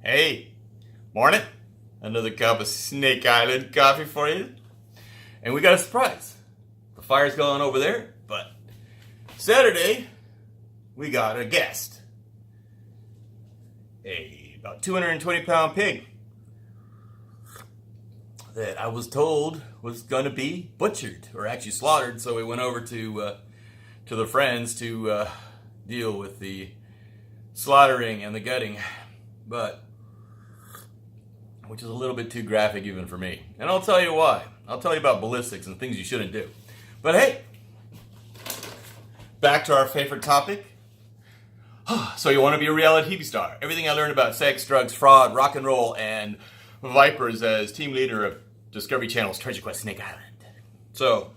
Hey, morning. Another cup of Snake Island coffee for you. And we got a surprise. The fire's going over there, but Saturday, we got a guest. About 220-pound pig that I was told was going to be butchered, or actually slaughtered, so we went over to the friends to deal with the slaughtering and the gutting, but which is a little bit too graphic even for me. And I'll tell you why. I'll tell you about ballistics and things you shouldn't do. But hey, back to our favorite topic. So you want to be a reality TV star. Everything I learned about sex, drugs, fraud, rock and roll, and vipers as team leader of Discovery Channel's Treasure Quest Snake Island. So,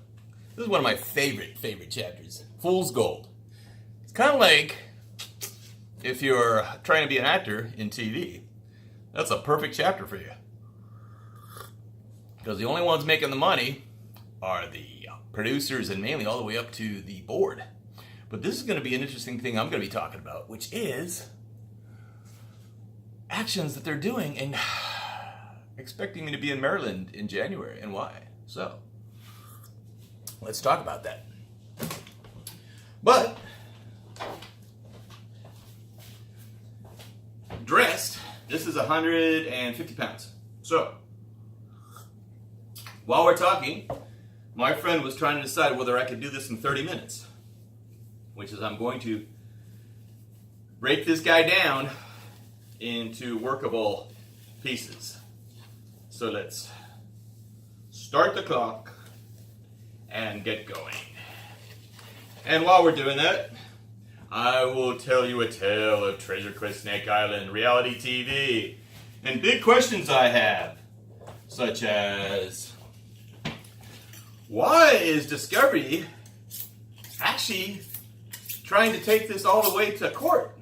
this is one of my favorite chapters. Fool's Gold. It's kind of like if you're trying to be an actor in TV. That's a perfect chapter for you. Because the only ones making the money are the producers and mainly all the way up to the board. But this is going to be an interesting thing I'm going to be talking about, which is actions that they're doing and expecting me to be in Maryland in January and why. So, let's talk about that. But, dressed, this is 150 pounds. So, while we're talking, my friend was trying to decide whether I could do this in 30 minutes. Which is I'm going to break this guy down into workable pieces. So let's start the clock and get going. And while we're doing that, I will tell you a tale of Treasure Quest Snake Island reality TV and big questions I have, such as why is Discovery actually trying to take this all the way to court?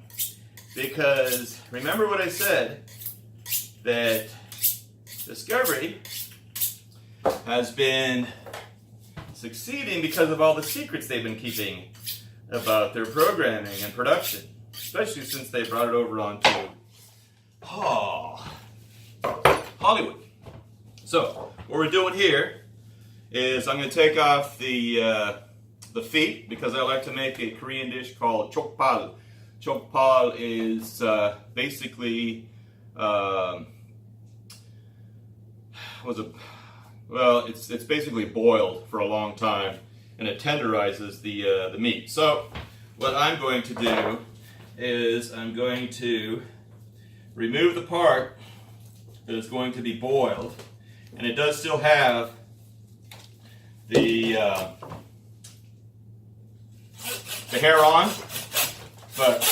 Because remember what I said, that Discovery has been succeeding because of all the secrets they've been keeping about their programming and production, especially since they brought it over onto Hollywood. So what we're doing here is I'm going to take off the feet, because I like to make a Korean dish called chokpal. Chokpal is basically it's basically boiled for a long time, and it tenderizes the meat. So what I'm going to do is I'm going to remove the part that is going to be boiled, and it does still have the hair on, but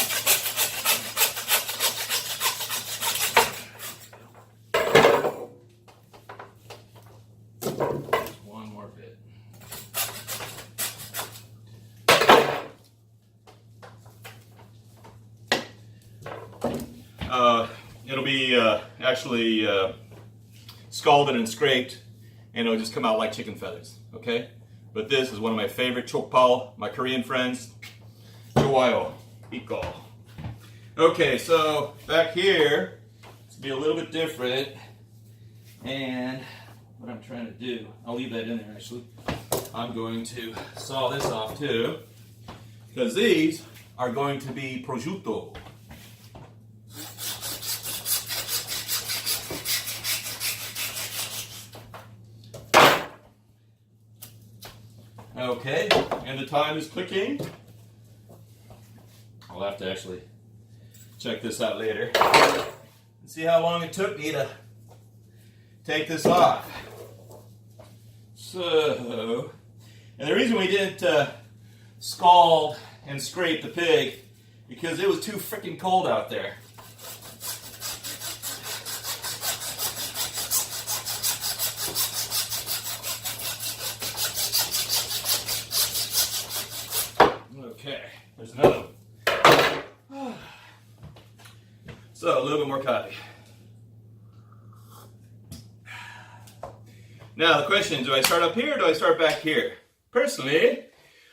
one more bit. It'll be actually scalded and scraped, and it'll just come out like chicken feathers, okay? But this is one of my favorite chokpal, my Korean friends. Jowayo, iko. Okay, so back here, it's gonna be a little bit different. And what I'm trying to do, I'll leave that in there actually. I'm going to saw this off too, because these are going to be prosciutto. Okay, and the time is clicking. I'll have to actually check this out later and see how long it took me to take this off. So, and the reason we didn't scald and scrape the pig, because it was too freaking cold out there. Okay, there's another one. So, a little bit more coffee. Now, the question is, do I start up here or do I start back here? Personally,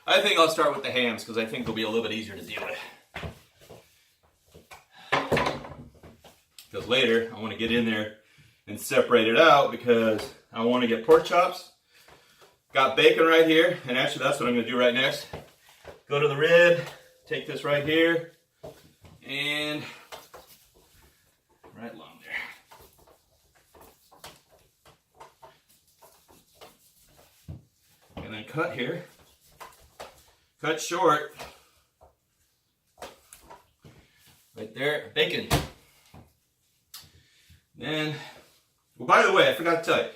I think I'll start with the hams because I think they'll be a little bit easier to deal with. because later I want to get in there and separate it out because I want to get pork chops. Got bacon right here, and actually that's what I'm going to do right next. Go to the rib, take this right here, and right along there. And then cut here. Cut short. Right there, bacon. Then, well, by the way, I forgot to tell you,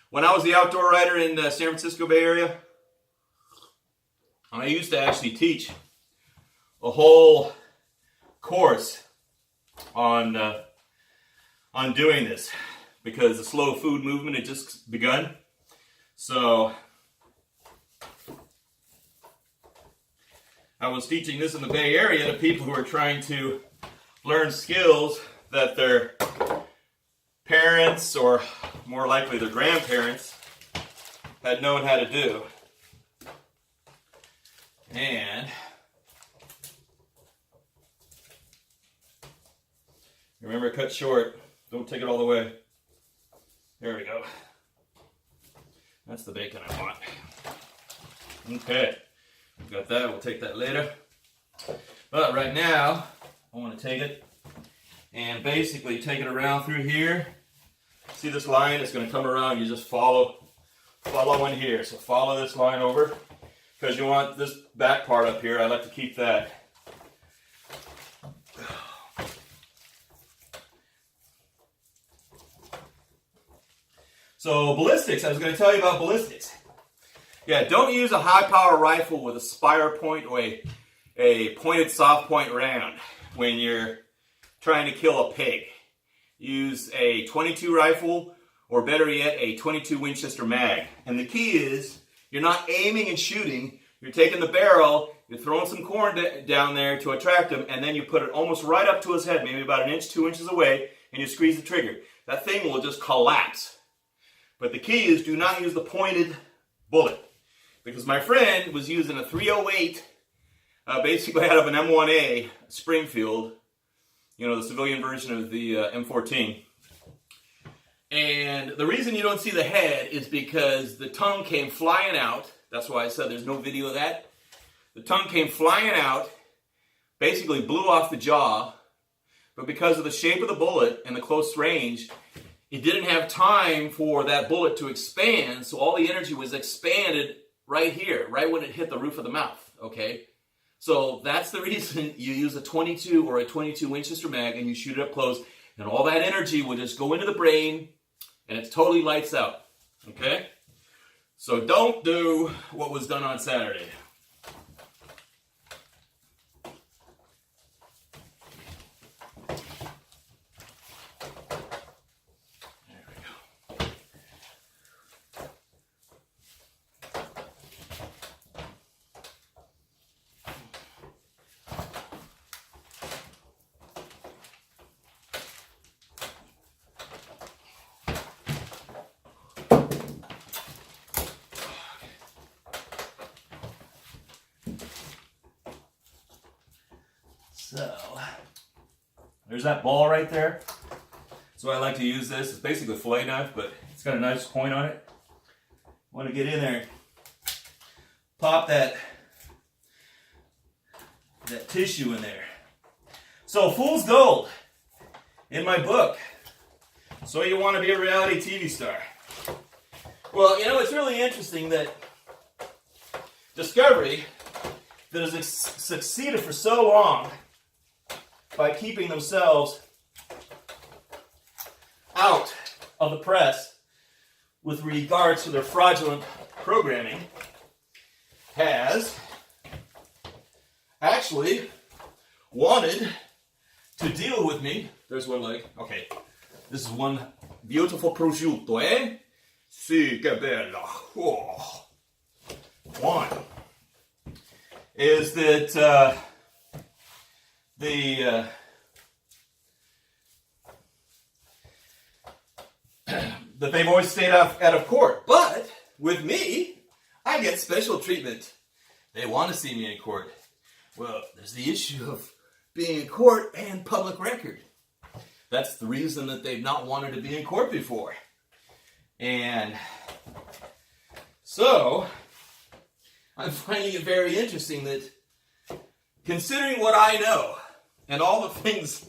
when I was the outdoor writer in the San Francisco Bay Area, I used to actually teach a whole course on doing this because the slow food movement had just begun. So I was teaching this in the Bay Area to people who are trying to learn skills that their parents, or more likely their grandparents, had known how to do. And remember, cut short. Don't take it all the way. There we go. That's the bacon I want. Okay. We've got that. We'll take that later. But right now, I want to take it and basically take it around through here. See this line? It's going to come around. You just follow in here. So follow this line over because you want this back part up here. I like to keep that. So ballistics, I was going to tell you about ballistics. Yeah, don't use a high power rifle with a spire point or a pointed soft point round when you're trying to kill a pig. Use a .22 rifle, or better yet, a .22 Winchester mag. And the key is, you're not aiming and shooting, you're taking the barrel, you're throwing some corn down there to attract him, and then you put it almost right up to his head, maybe about 1 inch, 2 inches away, and you squeeze the trigger. That thing will just collapse. But the key is, do not use the pointed bullet. Because my friend was using a .308, basically out of an M1A Springfield, you know, the civilian version of the M14. And the reason you don't see the head is because the tongue came flying out. That's why I said there's no video of that. The tongue came flying out, basically blew off the jaw, but because of the shape of the bullet and the close range, it didn't have time for that bullet to expand, so all the energy was expanded right here, right when it hit the roof of the mouth, okay? So that's the reason you use a .22 or a .22 Winchester mag and you shoot it up close, and all that energy will just go into the brain and it totally lights out, okay? So don't do what was done on Saturday. So, there's that ball right there. So I like to use this. It's basically a fillet knife, but it's got a nice point on it. I want to get in there, pop that tissue in there. So, fool's gold in my book. So you want to be a reality TV star. Well, you know, it's really interesting that Discovery, that has succeeded for so long by keeping themselves out of the press with regards to their fraudulent programming, has actually wanted to deal with me. There's one leg. Okay. This is one beautiful prosciutto, eh? Si, che bella. Oh. One is that that they've always stayed out of court. But with me, I get special treatment. They want to see me in court. Well, there's the issue of being in court and public record. That's the reason that they've not wanted to be in court before. And so, I'm finding it very interesting that, considering what I know, and all the things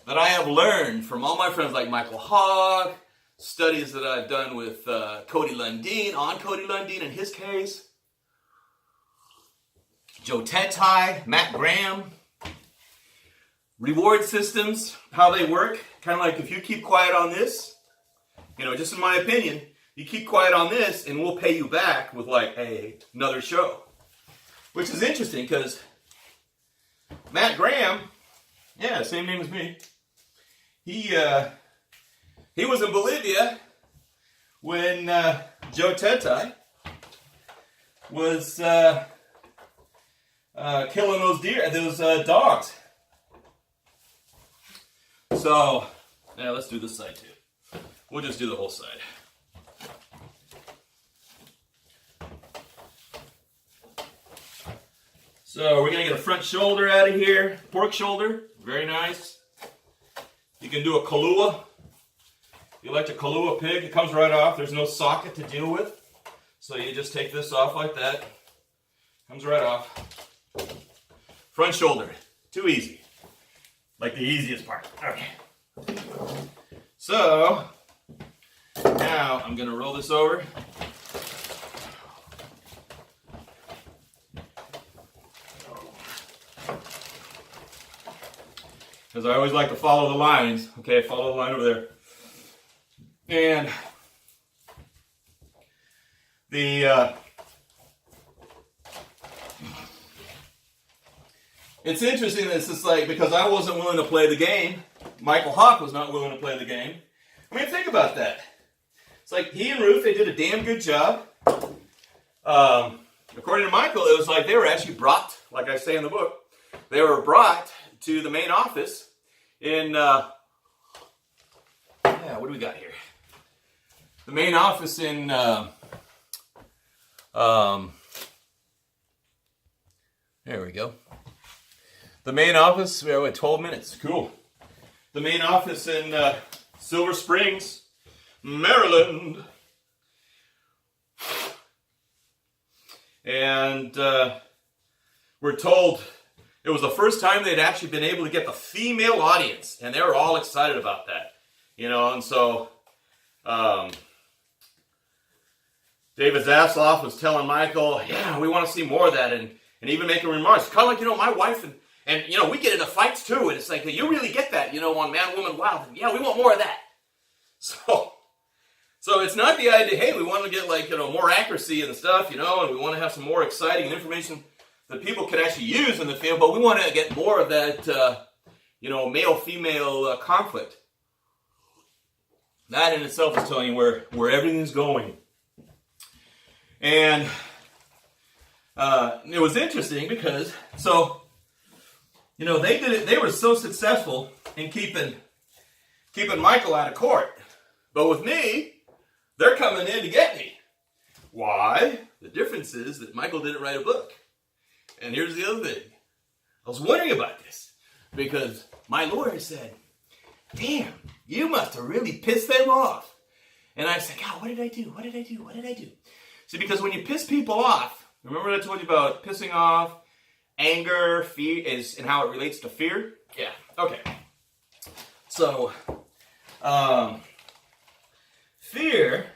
that I have learned from all my friends like Michael Hogg, studies that I've done with Cody Lundin in his case, Joe Tetai, Matt Graham, reward systems, how they work, kind of like if you keep quiet on this, just in my opinion, you keep quiet on this and we'll pay you back with like another show. Which is interesting because Matt Graham, yeah, same name as me, he was in Bolivia when Joe Tetai was killing those dogs. So, yeah, let's do this side too. We'll just do the whole side. So we're going to get a front shoulder out of here. Pork shoulder, very nice. You can do a Kahlua. If you like to Kahlua pig, it comes right off. There's no socket to deal with. So you just take this off like that. Comes right off. Front shoulder, too easy. Like the easiest part. Okay. So, now I'm going to roll this over. Because I always like to follow the lines. Okay, follow the line over there. And it's interesting that it's just like, because I wasn't willing to play the game, Michael Hawk was not willing to play the game. I mean, think about that. It's like he and Ruth, they did a damn good job. According to Michael, it was like they were actually brought, like I say in the book, they were brought to the main office in, what do we got here? The main office in, there we go. The main office, we have 12 minutes, cool. The main office in Silver Springs, Maryland. And we're told it was the first time they'd actually been able to get the female audience, and they were all excited about that, and so David Zasloff was telling Michael, yeah, we want to see more of that, and even making remarks, kind of like, my wife and we get into fights too, and it's like, you really get that, on Man, Woman, Wild, and yeah, we want more of that. So it's not the idea, hey, we want to get more accuracy and stuff, and we want to have some more exciting information that people can actually use in the field, but we want to get more of that, male-female conflict. That in itself is telling you where everything's going. And it was interesting because, they did it. They were so successful in keeping Michael out of court. But with me, they're coming in to get me. Why? The difference is that Michael didn't write a book. And here's the other thing. I was wondering about this because my lawyer said, damn, you must have really pissed them off. And I said, God, what did I do? What did I do? What did I do? See, because when you piss people off, remember what I told you about pissing off, anger, fear, and how it relates to fear? Yeah, okay. So, fear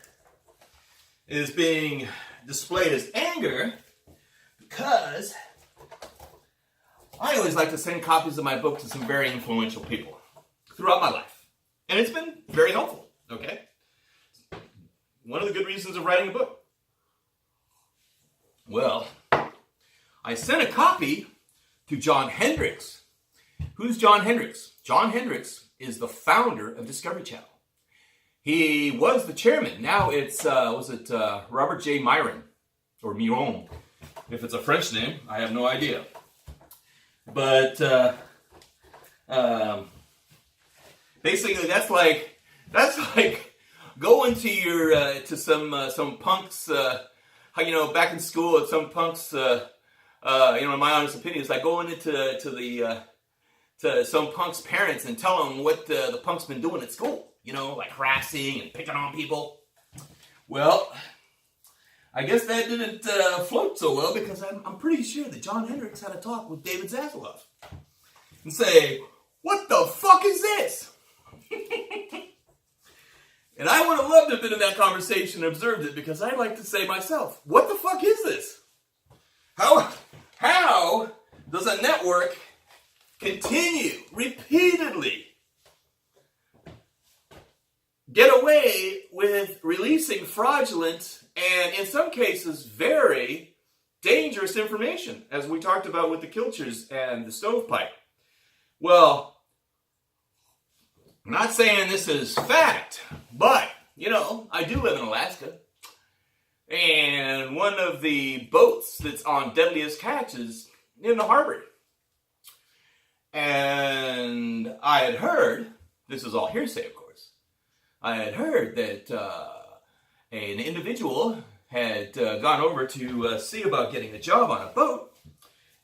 is being displayed as anger because I always like to send copies of my book to some very influential people throughout my life. And it's been very helpful, okay? One of the good reasons of writing a book. Well, I sent a copy to John Hendricks. Who's John Hendricks? John Hendricks is the founder of Discovery Channel. He was the chairman. Now it's, Robert J. Myron, or Miron. If it's a French name, I have no idea. But basically, that's like going to your to some punks. Back in school at some punks. In my honest opinion, it's like going into to some punk's parents and tell them what the punk's been doing at school. You know, like harassing and picking on people. Well, I guess that didn't float so well, because I'm pretty sure that John Hendricks had a talk with David Zaslav and say, what the fuck is this? And I would have loved to have been in that conversation and observed it, because I'd like to say myself, what the fuck is this? How does a network continue repeatedly get away with releasing fraudulent and, in some cases, very dangerous information, as we talked about with the Kilchers and the stovepipe? Well, I'm not saying this is fact, but, you know, I do live in Alaska. And one of the boats that's on deadliest catch is in the harbor. And I had heard, this is all hearsay, of course, I had heard that an individual had gone over to see about getting a job on a boat,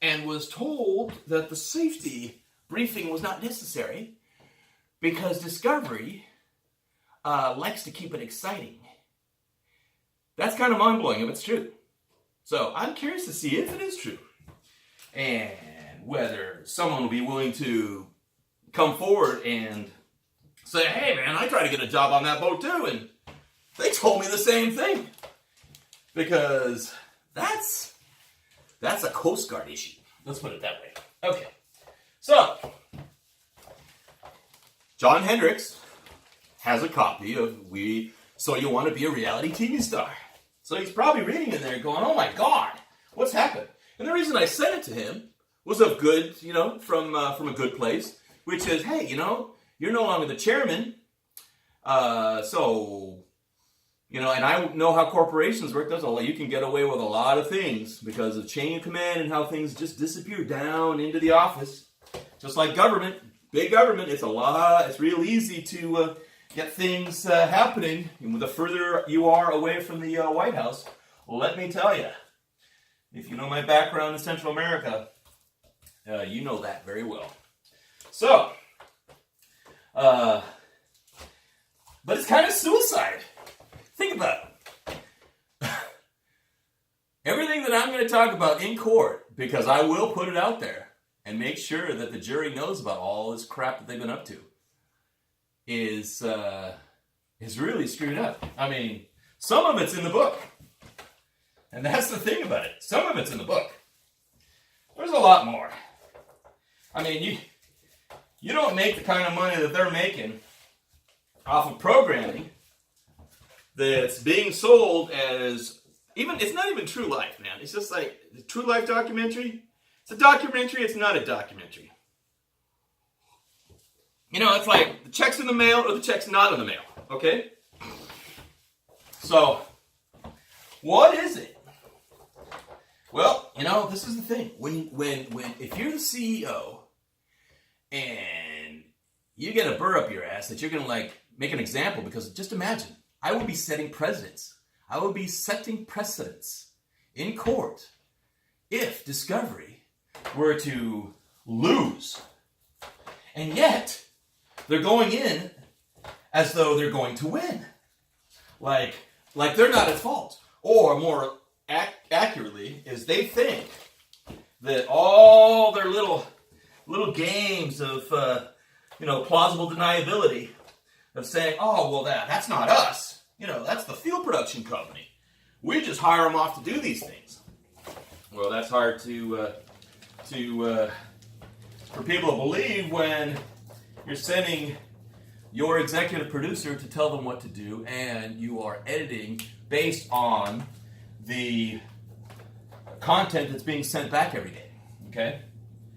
and was told that the safety briefing was not necessary because Discovery likes to keep it exciting. That's kind of mind-blowing if it's true. So I'm curious to see if it is true, and whether someone will be willing to come forward and say, hey man, I tried to get a job on that boat too, and they told me the same thing. Because that's a Coast Guard issue. Let's put it that way. Okay. So, John Hendricks has a copy of So You Want to Be a Reality TV Star. So he's probably reading in there going, oh my God, what's happened? And the reason I sent it to him was of good, you know, from a good place, which is, hey, you know, you're no longer the chairman, so, you know, and I know how corporations work. You can get away with a lot of things because of chain of command and how things just disappear down into the office. Just like government, big government, it's real easy to get things happening. And the further you are away from the White House, well, let me tell you, if you know my background in Central America, you know that very well. So, but it's kind of suicide. Think about it. Everything that I'm going to talk about in court, because I will put it out there and make sure that the jury knows about all this crap that they've been up to, is really screwed up. I mean, some of it's in the book. And that's the thing about it. Some of it's in the book. There's a lot more. I mean, you don't make the kind of money that they're making off of programming that's being sold as, it's not even true life, man. It's just like the true life documentary. It's a documentary, it's not a documentary. You know, it's like the check's in the mail or the check's not in the mail, okay? So, what is it? Well, you know, this is the thing. If you're the CEO and you get a burr up your ass that you're going to, like, make an example, because just imagine, I would be setting precedents. I would be setting precedents in court if Discovery were to lose. And yet, they're going in as though they're going to win. Like they're not at fault. Or more accurately, is they think that all their little games of plausible deniability of saying, oh, well, that's not us. You know, that's the fuel production company. We just hire them off to do these things. Well, that's hard for people to believe when you're sending your executive producer to tell them what to do, and you are editing based on the content that's being sent back every day. Okay?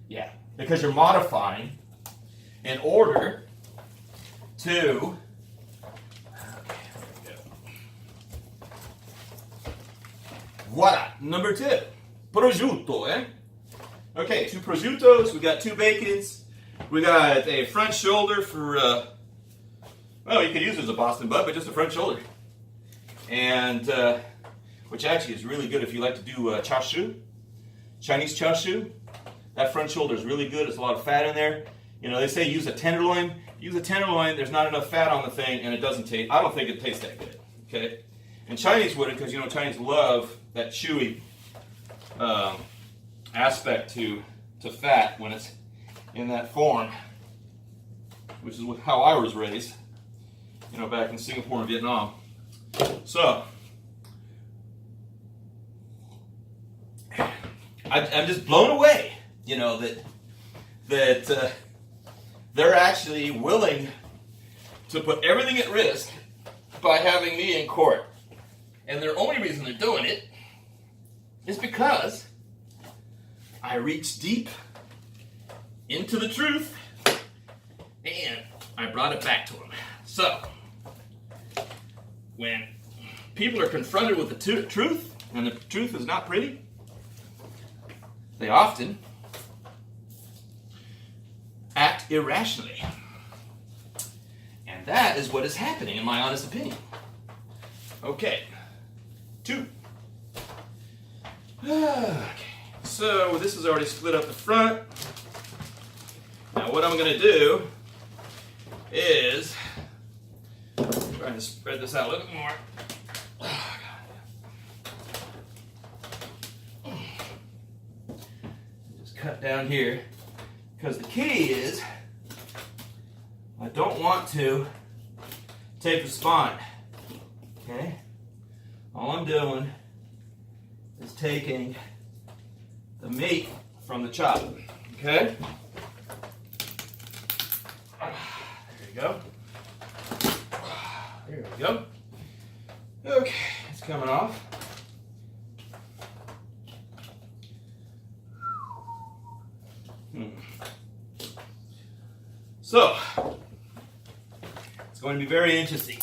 Yeah. Because you're modifying in order to... Voila. Number 2. Prosciutto, eh? Okay, 2 prosciuttos. We got 2 bacons. We got a front shoulder for, well, you could use it as a Boston butt, but just a front shoulder. And, which actually is really good if you like to do chashu, Chinese chashu. That front shoulder is really good. There's a lot of fat in there. You know, they say use a tenderloin. Use a tenderloin, there's not enough fat on the thing, and it doesn't taste, I don't think it tastes that good, okay? And Chinese wouldn't, because, you know, Chinese love that chewy aspect to fat when it's in that form, which is how I was raised, you know, back in Singapore and Vietnam. So, I'm just blown away, you know, that they're actually willing to put everything at risk by having me in court. And the only reason they're doing it is because I reached deep into the truth and I brought it back to them. So, when people are confronted with the truth, and the truth is not pretty, they often act irrationally. And that is what is happening, in my honest opinion. Okay. 2. Okay. So this is already split up the front. Now what I'm going to do is try to spread this out a little bit more. Just cut down here, because the key is I don't want to take the spine. Okay? All I'm doing is taking the meat from the chop. Okay? There you go. There we go. Okay, it's coming off. So, it's going to be very interesting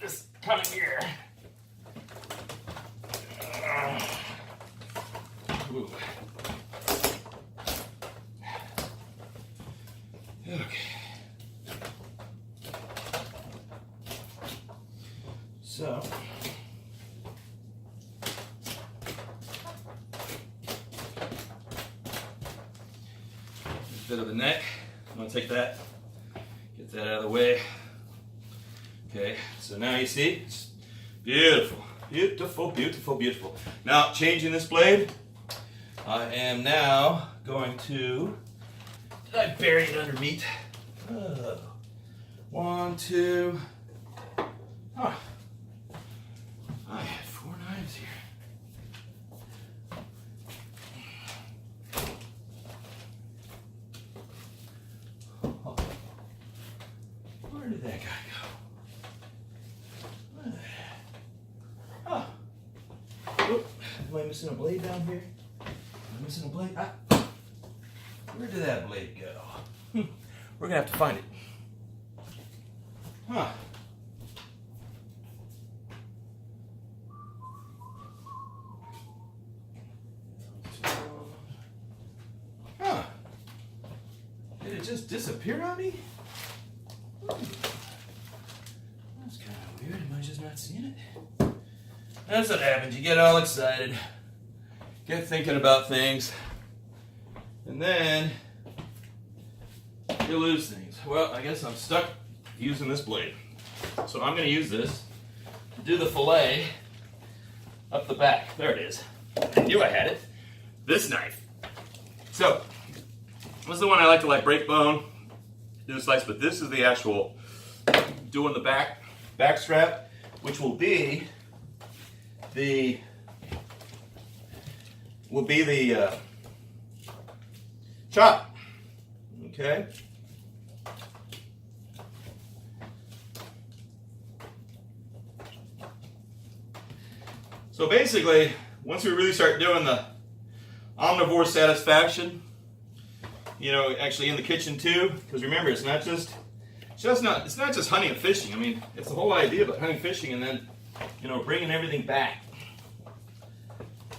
this coming year. Ooh. Okay. So, a bit of the neck. I'm going to take that, get that out of the way. Okay, so now you see, it's beautiful, beautiful, beautiful, beautiful. Now, changing this blade, I am now going to, did I bury it under meat? 1, 2, huh. I had 4 knives here. Oh. Where did that guy go? Oh. Oh. Am I missing a blade down here? Am I missing a blade? Ah. Where did that blade go? We're gonna have to find it. Huh. Huh. Did it just disappear on me? That's kind of weird. Am I just not seeing it? That's what happens. You get all excited, get thinking about things, and then you lose things. Well, I guess I'm stuck using this blade. So I'm going to use this to do the fillet up the back. There it is. I knew I had it. This knife. So, this is the one I like to break bone, do a slice, but this is the actual doing the back strap, which will be the chop. Okay. So basically, once we really start doing the omnivore satisfaction, you know, actually in the kitchen too, because remember, it's not just hunting and fishing. I mean, it's the whole idea about hunting, fishing, and then, you know, bringing everything back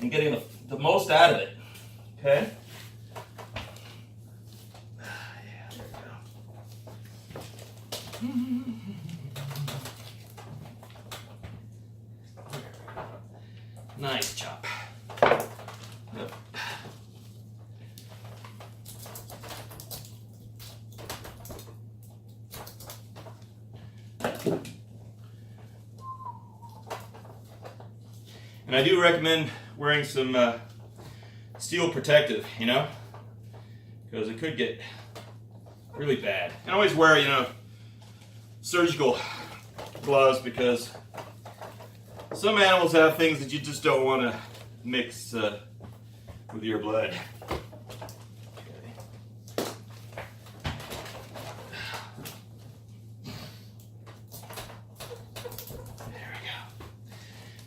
and getting the most out of it. Okay. Yeah, there we go. Nice chop. Yep. And I do recommend wearing some steel protective, you know, because it could get really bad. And always wear, you know, surgical gloves, because some animals have things that you just don't want to mix with your blood.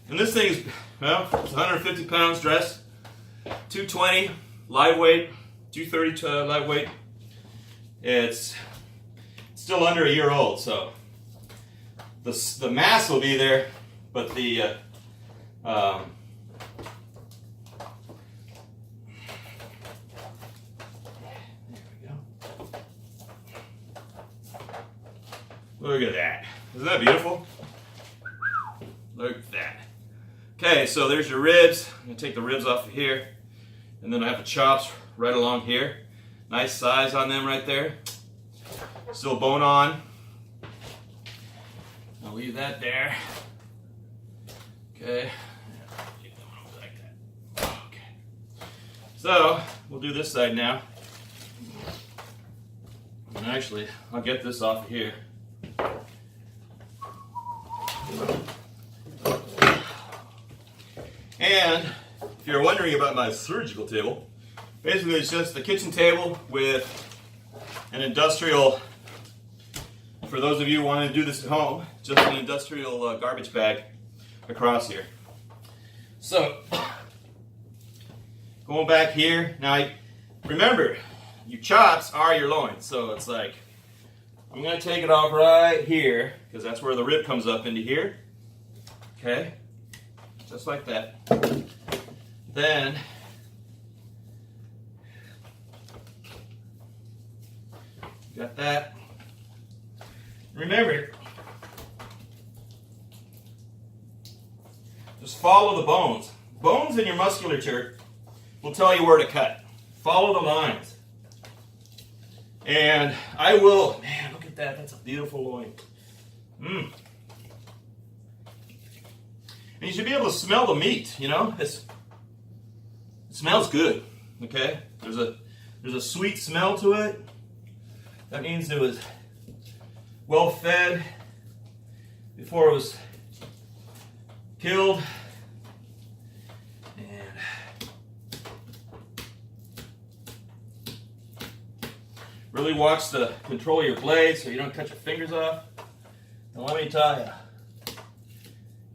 And this thing is, well, it's 150 pounds dress, 220 live weight, 230 live weight. It's still under a year old, so the mass will be there, but the there we go. Look at that. Isn't that beautiful? Look at that. Okay, so there's your ribs. I'm going to take the ribs off of here. And then I have the chops right along here. Nice size on them right there. Still bone on. I'll leave that there. Okay. Keep them over like that. Okay. So, we'll do this side now. And actually, I'll get this off of here. And if you're wondering about my surgical table, basically it's just a kitchen table with an industrial, for those of you wanting to do this at home, just an industrial garbage bag across here. So, going back here, now remember, your chops are your loins, so it's like, I'm going to take it off right here, because that's where the rib comes up into here. Okay? Just like that. Then got that. Remember, just follow the bones. Bones in your musculature will tell you where to cut. Follow the lines. And I will, man, look at that. That's a beautiful loin. And you should be able to smell the meat, you know? It smells good, okay? There's a sweet smell to it. That means it was well fed before it was killed. And really watch the control of your blade so you don't cut your fingers off. And let me tell you,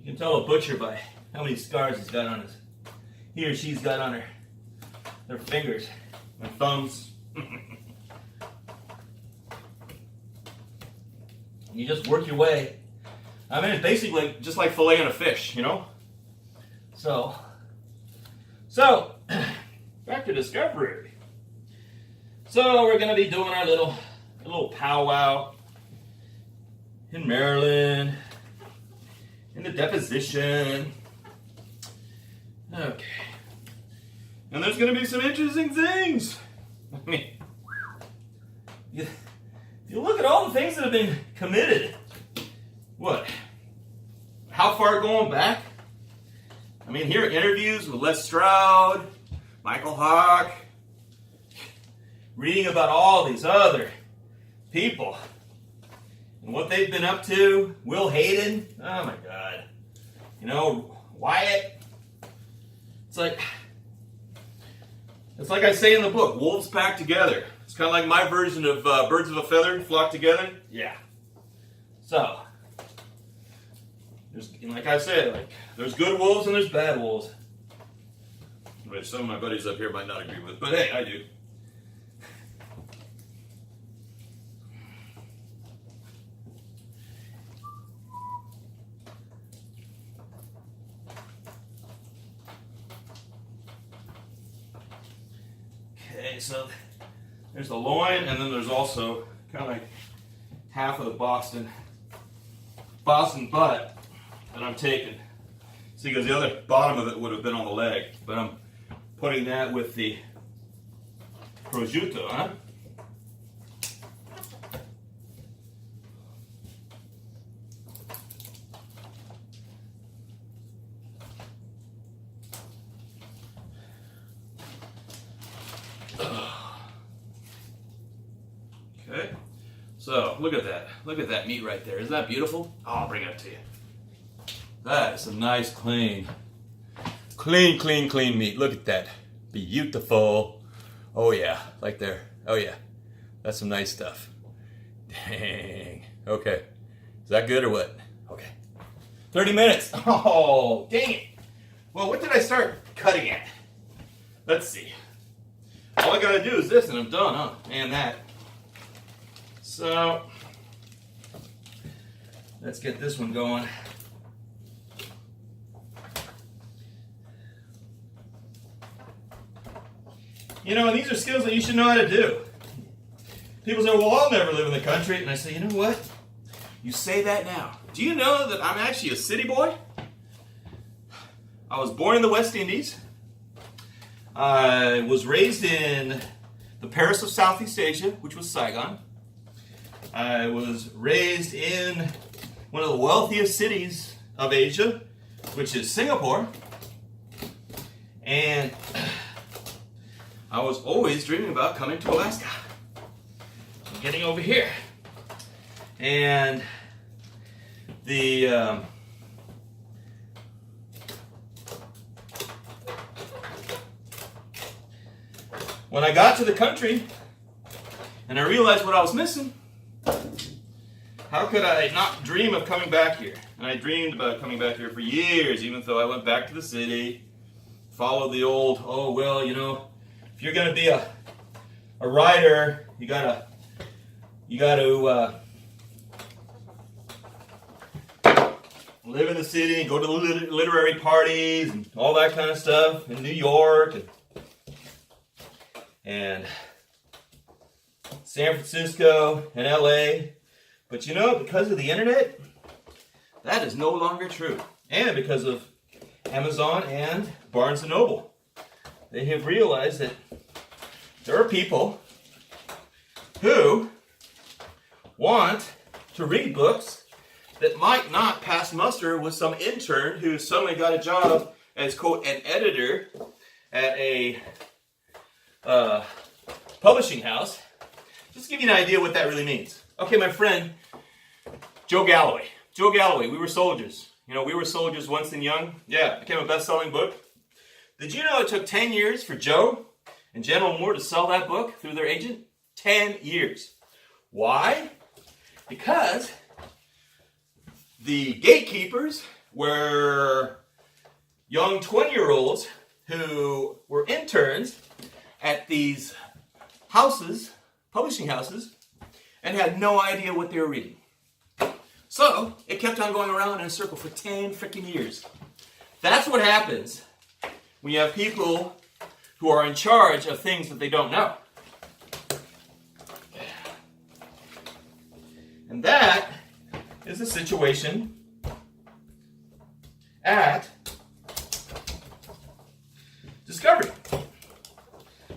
you can tell a butcher by how many scars he's got on he or she's got on their fingers and thumbs. You just work your way. I mean, it's basically just like filleting a fish, you know? So, back to discovery. So we're going to be doing our little powwow in Maryland. In the deposition. Okay. And there's going to be some interesting things. I mean, if you look at all the things that have been committed, what? How far going back? I mean, here are interviews with Les Stroud, Michael Hawk, reading about all these other people and what they've been up to. Will Hayden, oh my God. You know, Wyatt. It's like I say in the book, wolves pack together. It's kind of like my version of birds of a feather flock together. Yeah. So, like I said, there's good wolves and there's bad wolves. Which some of my buddies up here might not agree with, but hey, I do. Okay, so there's the loin, and then there's also kind of like half of the Boston butt that I'm taking. See, because the other bottom of it would have been on the leg, but I'm putting that with the prosciutto, huh? So look at that. Look at that meat right there. Isn't that beautiful? Oh, I'll bring it up to you. That is some nice, clean meat. Look at that. Beautiful. Oh yeah, like there. Oh yeah. That's some nice stuff. Dang. Okay. Is that good or what? Okay. 30 minutes. Oh, dang it. Well, what did I start cutting at? Let's see. All I gotta do is this and I'm done, huh? And that. So, let's get this one going. You know, and these are skills that you should know how to do. People say, well, I'll never live in the country. And I say, you know what? You say that now. Do you know that I'm actually a city boy? I was born in the West Indies. I was raised in the Paris of Southeast Asia, which was Saigon. I was raised in one of the wealthiest cities of Asia, which is Singapore. And I was always dreaming about coming to Alaska. So getting over here. And the when I got to the country and I realized what I was missing, how could I not dream of coming back here? And I dreamed about coming back here for years, even though I went back to the city, followed the old, oh, well, you know, if you're going to be a writer, you gotta live in the city and go to the literary parties and all that kind of stuff in New York and San Francisco and LA. But you know, because of the internet, that is no longer true. And because of Amazon and Barnes & Noble, they have realized that there are people who want to read books that might not pass muster with some intern who suddenly got a job as, quote, an editor at a publishing house. Just to give you an idea what that really means. Okay, my friend, Joe Galloway. Joe Galloway, we were soldiers. You know, we were soldiers once and young. Yeah, it became a best-selling book. Did you know it took 10 years for Joe and General Moore to sell that book through their agent? 10 years. Why? Because the gatekeepers were young 20-year-olds who were interns at these houses, publishing houses, and had no idea what they were reading. So, it kept on going around in a circle for 10 freaking years. That's what happens when you have people who are in charge of things that they don't know. And that is the situation at Discovery.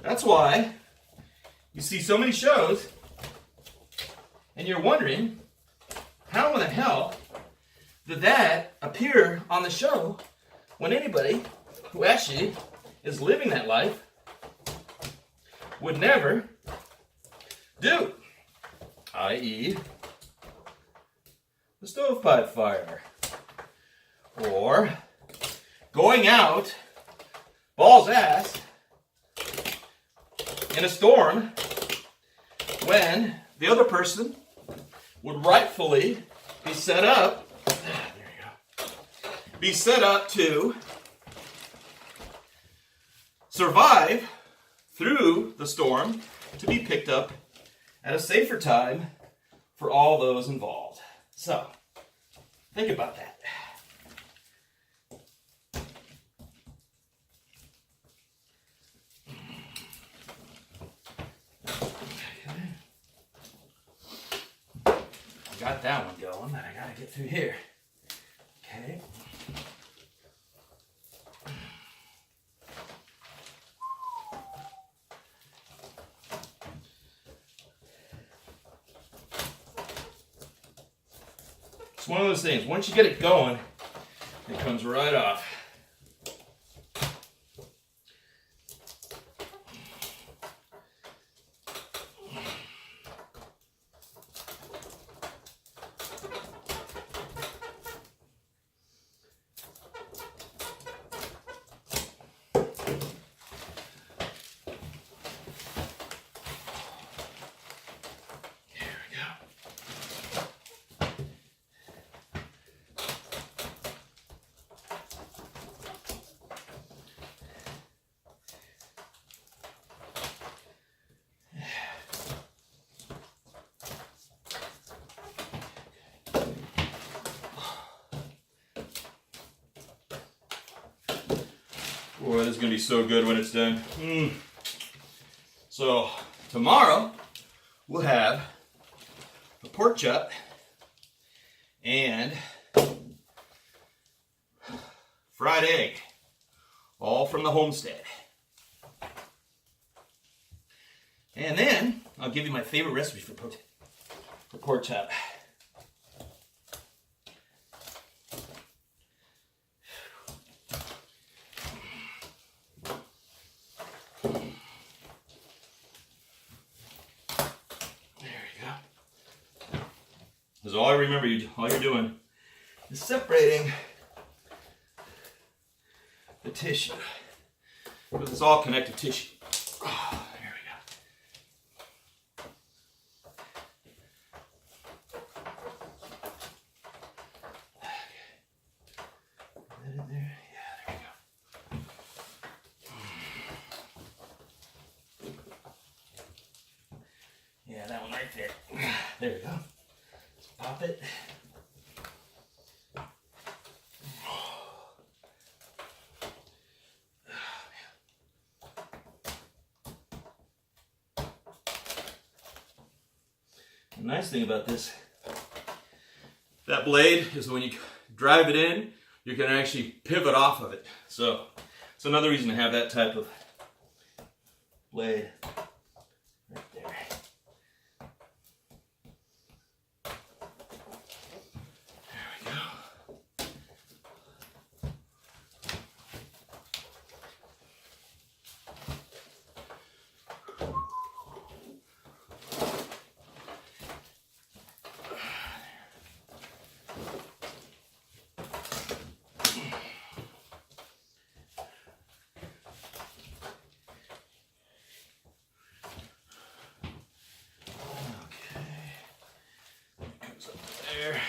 That's why you see so many shows and you're wondering, how in the hell did that appear on the show when anybody who actually is living that life would never do? I.e., the stovepipe fire. Or going out, balls ass, in a storm when the other person would rightfully be set up, to survive through the storm to be picked up at a safer time for all those involved. So, think about that. Got that one going, but I gotta get through here. Okay. It's one of those things, once you get it going, it comes right off. Boy, this is going to be so good when it's done. So, tomorrow, we'll have a pork chop and fried egg, all from the homestead. And then, I'll give you my favorite recipe for pork chop. Because all I remember, all you're doing is separating the tissue. Because it's all connective tissue. Oh, there we go. Put that in there. Yeah, there we go. Yeah, that one right there. There we go. Pop it. The nice thing about this, that blade, is when you drive it in, you can actually pivot off of it. So it's another reason to have that type of blade right there. There.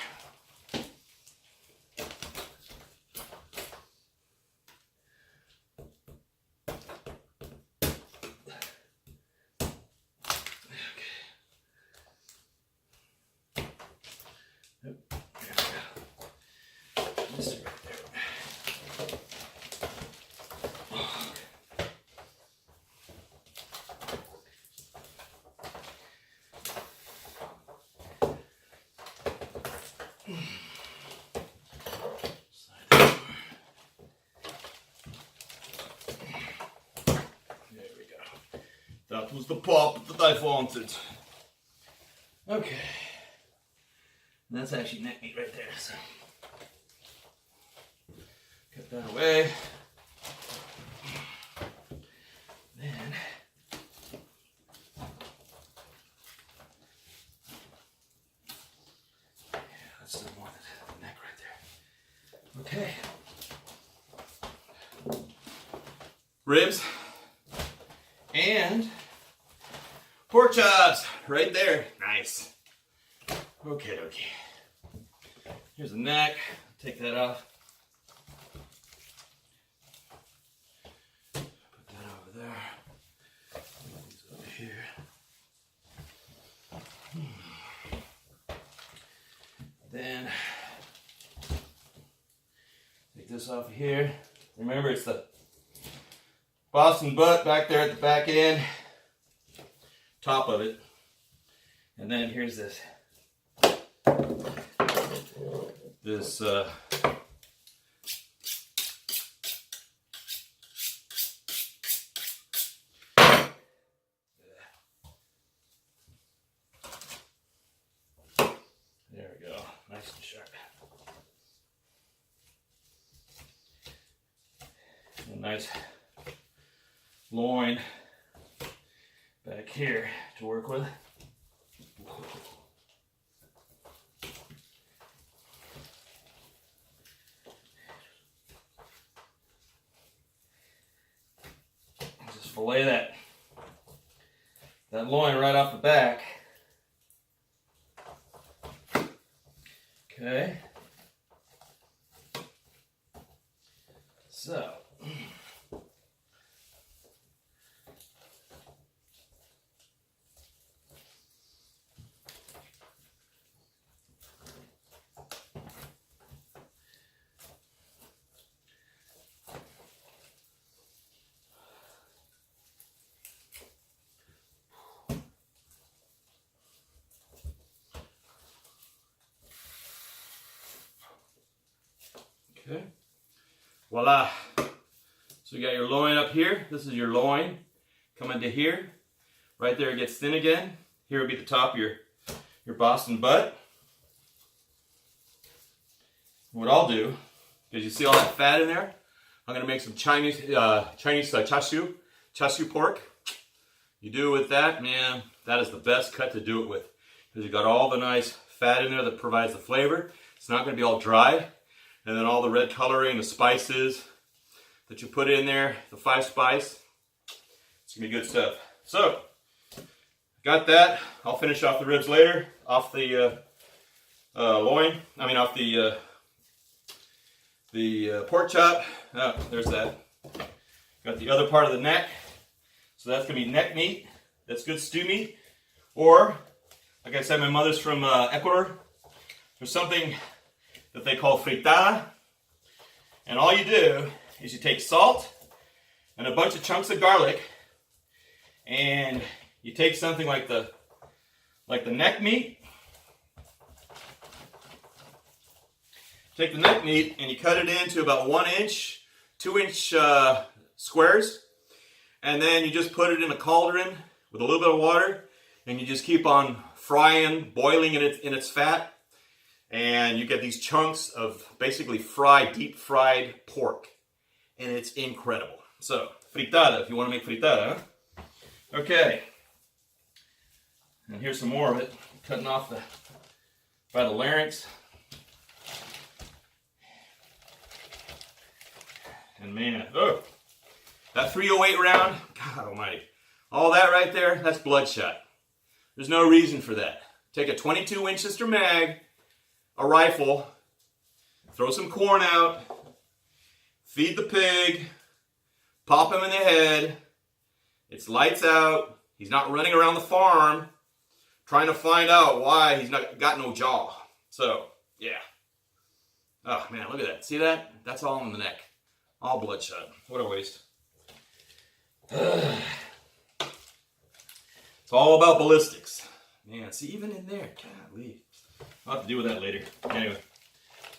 That was the pop that I wanted. Okay. And that's actually neck meat right there, so cut that away. Then that's the one, the neck right there. Okay. Ribs and pork chops right there. Nice. Okay. Here's the neck. Take that off. Put that over there. Put these over here. Then take this off here. Remember, it's the Boston butt back there at the back end, top of it. And then here's this there we go, nice and sharp. A nice loin back here to work with. Just fillet that loin right off the back. Okay. So Okay. Voila. So you got your loin up here. This is your loin. Coming to here. Right there it gets thin again. Here would be the top of your Boston butt. What I'll do, because you see all that fat in there, I'm going to make some Chinese chashu pork. You do it with that, man, that is the best cut to do it with. Because you got all the nice fat in there that provides the flavor. It's not going to be all dry. And then all the red coloring, the spices that you put in there, the 5 spice. It's going to be good stuff. So, got that. I'll finish off the ribs later, off the loin. I mean, off the pork chop. Oh, there's that. Got the other part of the neck. So that's going to be neck meat. That's good stew meat. Or, like I said, my mother's from Ecuador. There's something that they call fritada. And all you do is you take salt and a bunch of chunks of garlic, and you take something like the neck meat. Take the neck meat and you cut it into about 1 inch, 2 inch squares, and then you just put it in a cauldron with a little bit of water, and you just keep on frying, boiling in its fat, and you get these chunks of basically deep fried pork, and it's incredible. So, fritada, if you want to make fritada, huh? Okay. And here's some more of it, cutting off by the larynx. And man, oh, that 308 round, God almighty. All that right there, that's bloodshot. There's no reason for that. Take a 22 Winchester mag, a rifle, throw some corn out, feed the pig, pop him in the head. It's lights out. He's not running around the farm trying to find out why he's not got no jaw. So, yeah. Oh man, look at that. See that? That's all in the neck. All bloodshot. What a waste. It's all about ballistics. Man, see, even in there, golly. I'll have to deal with that later. Anyway,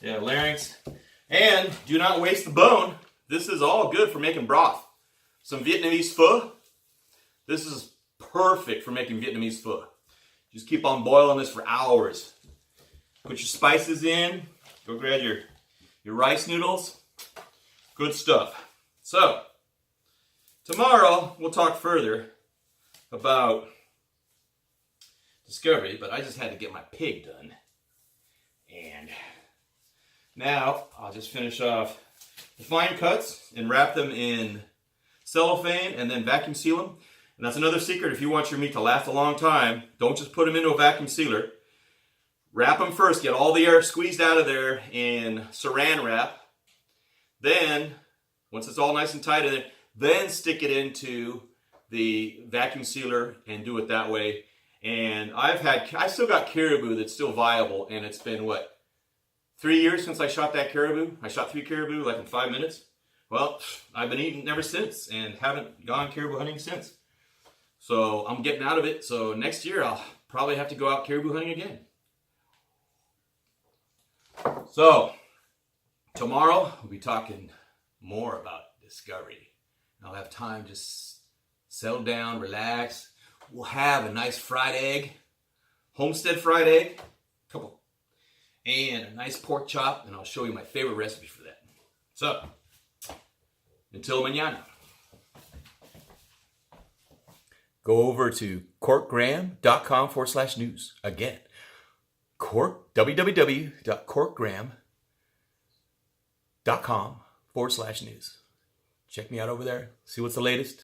yeah, larynx. And do not waste the bone. This is all good for making broth. Some Vietnamese pho. This is perfect for making Vietnamese pho. Just keep on boiling this for hours. Put your spices in. Go grab your rice noodles. Good stuff. So, tomorrow we'll talk further about discovery, but I just had to get my pig done. And now I'll just finish off the fine cuts and wrap them in cellophane and then vacuum seal them. And that's another secret. If you want your meat to last a long time, don't just put them into a vacuum sealer. Wrap them first. Get all the air squeezed out of there in saran wrap. Then, once it's all nice and tight in there, then stick it into the vacuum sealer and do it that way. And I still got caribou that's still viable, and it's been, 3 years since I shot that caribou? I shot 3 caribou like in 5 minutes. Well, I've been eating ever since and haven't gone caribou hunting since. So I'm getting out of it. So next year I'll probably have to go out caribou hunting again. So tomorrow we'll be talking more about discovery. I'll have time to just settle down, relax. We'll have a nice fried egg, homestead fried egg, and a nice pork chop, and I'll show you my favorite recipe for that. So, until mañana. Go over to corkgram.com/news. Again, www.corkgram.com/news. Check me out over there. See what's the latest.